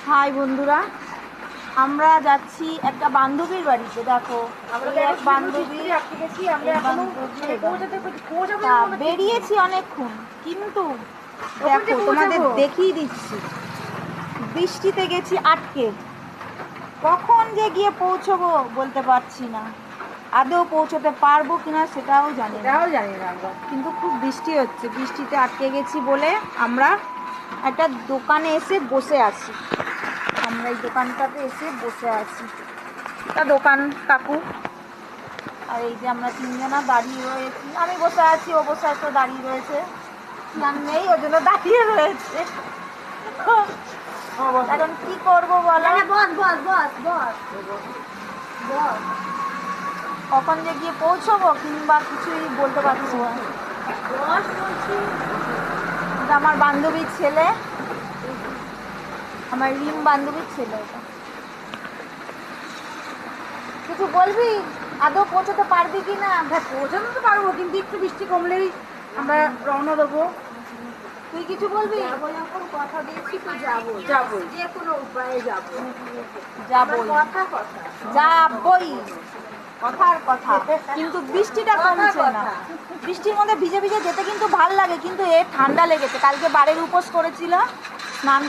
High বন্ধুরা, আমরা যাচ্ছি একটা বান্ধবীর বাড়িতে। দেখো এক বান্ধবী, বেরিয়েছি অনেকক্ষণ, কিন্তু দেখো তোমাদের দেখিয়ে দিচ্ছি, বৃষ্টিতে গেছি আটকে। কখন যে গিয়ে পৌঁছবো বলতে পারছি না, আদৌ পৌঁছতে পারবো কিনা সেটাও জানি না। কিন্তু খুব বৃষ্টি হচ্ছে, বৃষ্টিতে আটকে গেছি বলে আমরা একটা দোকানে এসে বসে আছি। আমরা এই দোকানটাতে এসে বসে আছি, একটা দোকান কাকু, আর এই যে আমরা তিনজনা দাঁড়িয়ে রয়েছি। আমি বসে আছি, ও বসে আছে, দাঁড়িয়ে রয়েছে, স্নান নেই ওই জন্য দাঁড়িয়ে রয়েছে। এখন কি করবো বলো? কখন যে গিয়ে পৌঁছবো কিংবা কিছুই বলতে পারছি না। আমার বান্ধবীর ছেলে, আমার রিম বান্ধবীর ছেলে। এটা কিছু বলবি? আদৌ পৌঁছতে পারবি কি না? পৌঁছাতে তো পারবো, কিন্তু একটু বৃষ্টি কমলেই আমরা রওনা দেবো। তুই কিছু বলবি? যখন কথা দিয়েছি তো যাবো, যে কোনো উপায়ে যাবো। যাবই, কথার কথা। কিন্তু বৃষ্টিটা কমছে না। বৃষ্টির মধ্যে ভিজে ভিজে যেতে কিন্তু ভাল লাগে, কিন্তু এ ঠান্ডা লেগেছে। কালকে বাড়ির উপোস করেছিল, স্নান